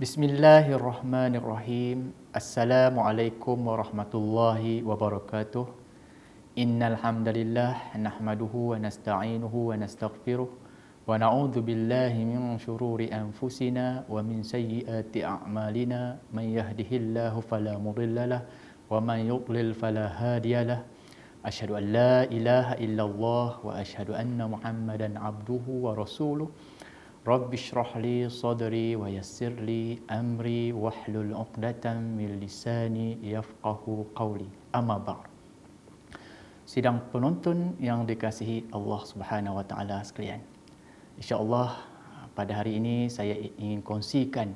Bismillahirrahmanirrahim. Assalamualaikum warahmatullahi wabarakatuh. Innal hamdalillah nahmaduhu wa nasta'inuhu wa nastaghfiruh wa na'udzu billahi min shururi anfusina wa min sayyiati a'malina. Man yahdihillahu fala mudhillalah wa man yudlil fala hadiyalah. Asyhadu an la ilaha illallah wa asyhadu anna Muhammadan abduhu wa rasuluh. Rabbi shrah li sadri wa yassir li amri wahlul 'uqdatam min lisani yafqahu qawli. Amma ba'd. Sidang penonton yang dikasihi Allah Subhanahu wa taala sekalian. Insya-Allah pada hari ini saya ingin kongsikan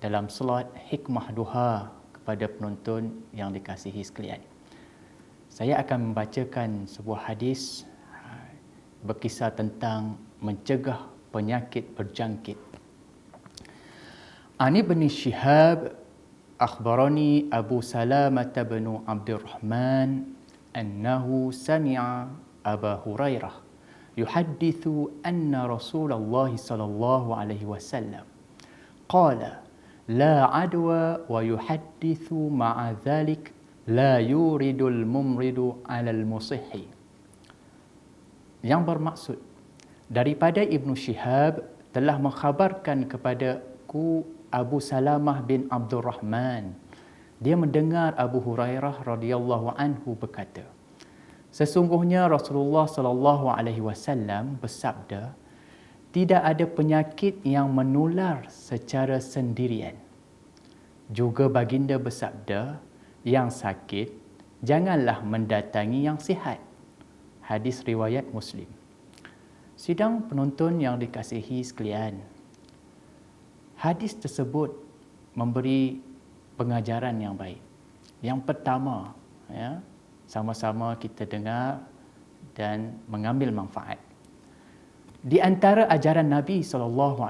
dalam solat hikmah duha kepada penonton yang dikasihi sekalian. Saya akan membacakan sebuah hadis berkisah tentang mencegah penyakit berjangkit. Ani bin Shihab akhbarani Abu Salamah bin Abdurrahman annahu sami'a Aba Hurairah yuhaddithu anna Rasulullah sallallahu alaihi wasallam qala la adwa wa yuhaddithu ma'a dhalik la yuridul mumridu 'alal musihhi. Yang bermaksud, daripada Ibnu Shihab telah mengkhabarkan kepadaku Abu Salamah bin Abdurrahman. Dia mendengar Abu Hurairah radhiyallahu anhu berkata, sesungguhnya Rasulullah sallallahu alaihi wasallam bersabda, tidak ada penyakit yang menular secara sendirian. Juga baginda bersabda, yang sakit janganlah mendatangi yang sihat. Hadis riwayat Muslim. Sidang penonton yang dikasihi sekalian, hadis tersebut memberi pengajaran yang baik. Yang pertama, sama-sama kita dengar dan mengambil manfaat. Di antara ajaran Nabi SAW,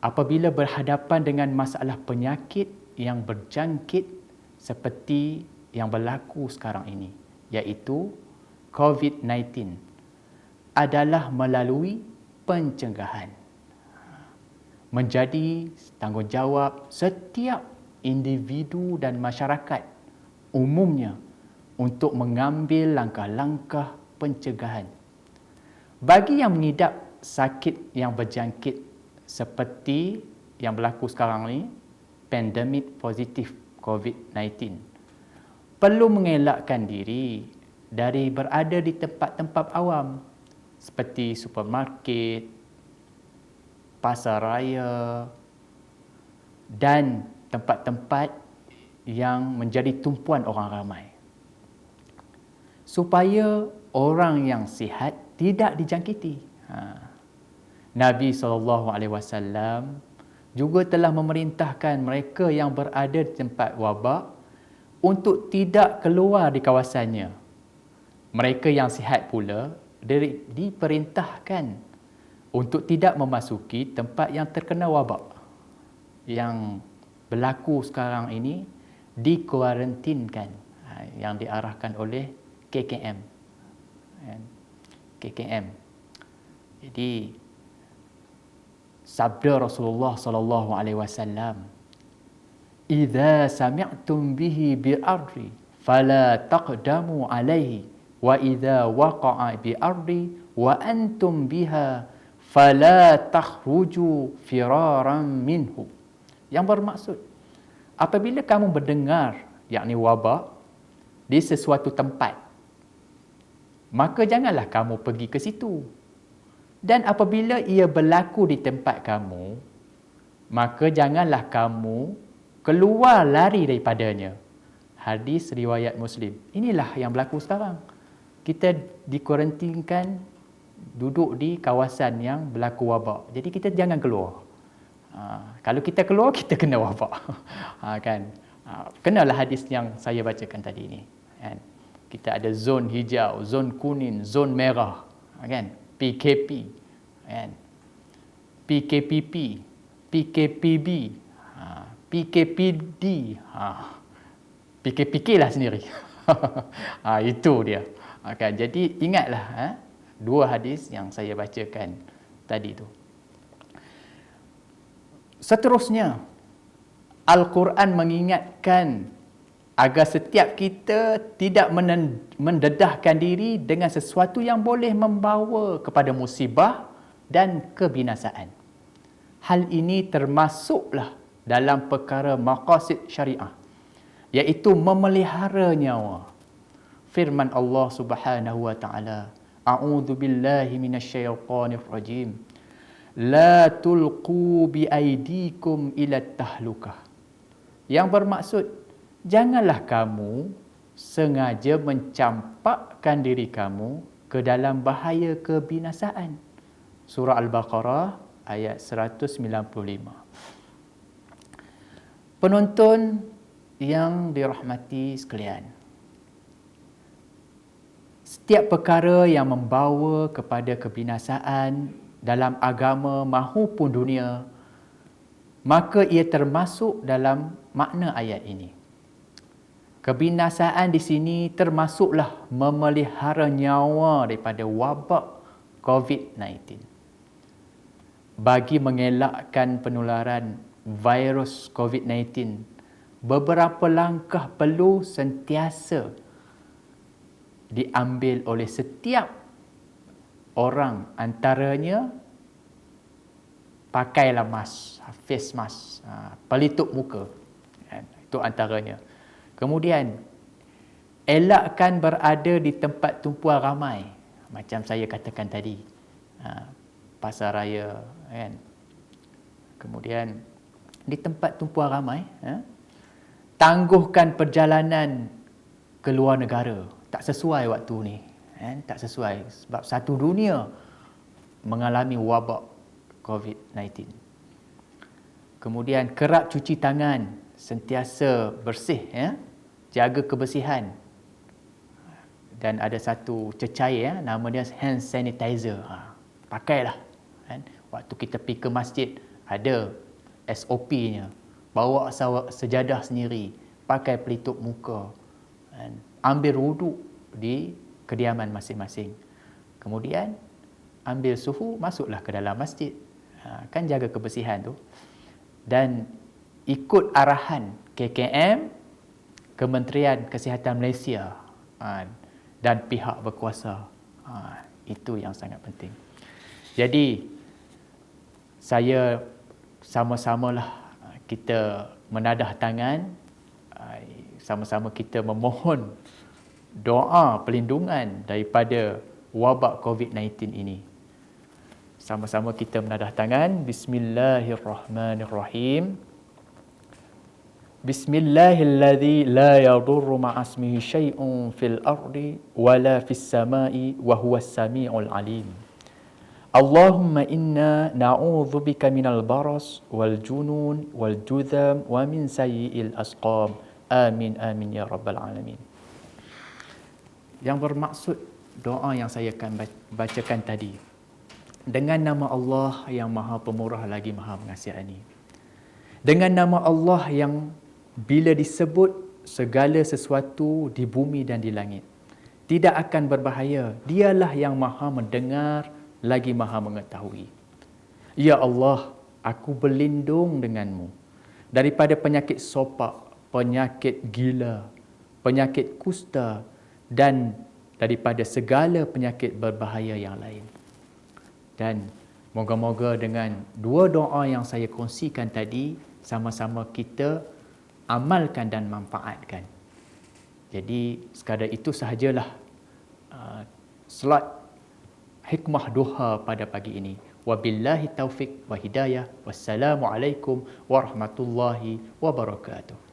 apabila berhadapan dengan masalah penyakit yang berjangkit seperti yang berlaku sekarang ini, iaitu COVID-19, adalah melalui pencegahan. Menjadi tanggungjawab setiap individu dan masyarakat umumnya untuk mengambil langkah-langkah pencegahan. Bagi yang mengidap sakit yang berjangkit seperti yang berlaku sekarang ini, pandemik positif COVID-19, perlu mengelakkan diri dari berada di tempat-tempat awam seperti supermarket, pasar raya dan tempat-tempat yang menjadi tumpuan orang ramai, supaya orang yang sihat tidak dijangkiti. Nabi SAW juga telah memerintahkan mereka yang berada di tempat wabak untuk tidak keluar di kawasannya. Mereka yang sihat pula diperintahkan untuk tidak memasuki tempat yang terkena wabak. Yang berlaku sekarang ini dikuarantinkan, yang diarahkan oleh KKM. KKM. Jadi sabda Rasulullah sallallahu alaihi wasallam, "Idza sami'tum bihi bi'ardi fala taqdamu alaihi wa idza waqa'a bi ardi wa antum biha fala takhruju firaran minhu." Yang bermaksud, apabila kamu mendengar yakni wabak di sesuatu tempat, maka janganlah kamu pergi ke situ. Dan apabila ia berlaku di tempat kamu, maka janganlah kamu keluar lari daripadanya. Hadis riwayat Muslim. Inilah yang berlaku sekarang. Kita dikuarantinkan duduk di kawasan yang berlaku wabak. Jadi kita jangan keluar. Kalau kita keluar, kita kena wabak. Kan? Kenalah hadis yang saya bacakan tadi ini. Kan? Kita ada zon hijau, zon kuning, zon merah. Kan? PKP. Kan? PKPP. PKPB. PKPD. PKPK lah sendiri. Itu dia. Jadi ingatlah dua hadis yang saya bacakan tadi tu. Seterusnya, Al-Quran mengingatkan agar setiap kita tidak mendedahkan diri dengan sesuatu yang boleh membawa kepada musibah dan kebinasaan. Hal ini termasuklah dalam perkara maqasid syariah, iaitu memelihara nyawa. Firman Allah Subhanahu wa taala, A'udzu billahi minasyaitonir rajim. La tulqu bi aidikum ila tahlukah. Yang bermaksud, janganlah kamu sengaja mencampakkan diri kamu ke dalam bahaya kebinasaan. Surah Al-Baqarah ayat 195. Penonton yang dirahmati sekalian, setiap perkara yang membawa kepada kebinasaan dalam agama mahupun dunia, maka ia termasuk dalam makna ayat ini. Kebinasaan di sini termasuklah memelihara nyawa daripada wabak COVID-19. Bagi mengelakkan penularan virus COVID-19, beberapa langkah perlu sentiasa diambil oleh setiap orang, antaranya pakailah mask, face mask, pelitup muka. Itu antaranya. Kemudian, elakkan berada di tempat tumpuan ramai. Macam saya katakan tadi, pasar raya, kan. Kemudian, di tempat tumpuan ramai, tangguhkan perjalanan ke luar negara. Tak sesuai waktu ni. Tak sesuai sebab satu dunia mengalami wabak COVID-19. Kemudian kerap cuci tangan, sentiasa bersih, jaga kebersihan. Dan ada satu cecair, nama dia hand sanitizer. Pakailah. Waktu kita pergi ke masjid, ada SOP-nya. Bawa sejadah sendiri, pakai pelitup muka, ambil wuduk di kediaman masing-masing. Kemudian ambil suhu, masuklah ke dalam masjid. Kan jaga kebersihan tu. Dan ikut arahan KKM, Kementerian Kesihatan Malaysia dan pihak berkuasa. Itu yang sangat penting. Jadi saya sama-samalah kita menadah tangan, sama-sama kita memohon doa perlindungan daripada wabak COVID-19 ini. Sama-sama kita menadah tangan. Bismillahirrahmanirrahim. Bismillahilladzi la yadurru ma'asmihi syai'un fil ardi wala fis sama'i wa huwas sami'ul alim. Allahumma inna na'udzubika minal baras wal junun wal judham wa min sayyi'il asqam. Amin amin ya rabbal alamin. Yang bermaksud doa yang saya akan bacakan tadi, dengan nama Allah yang Maha Pemurah lagi Maha Mengasihani. Dengan nama Allah yang bila disebut segala sesuatu di bumi dan di langit tidak akan berbahaya. Dialah yang Maha mendengar lagi Maha mengetahui. Ya Allah, aku berlindung denganmu daripada penyakit sopak, penyakit gila, penyakit kusta, dan daripada segala penyakit berbahaya yang lain. Dan moga-moga dengan dua doa yang saya kongsikan tadi, sama-sama kita amalkan dan manfaatkan. Jadi sekadar itu sahajalah slot hikmah duha pada pagi ini. Wabillahi taufik wa hidayah. Wassalamualaikum warahmatullahi wabarakatuh.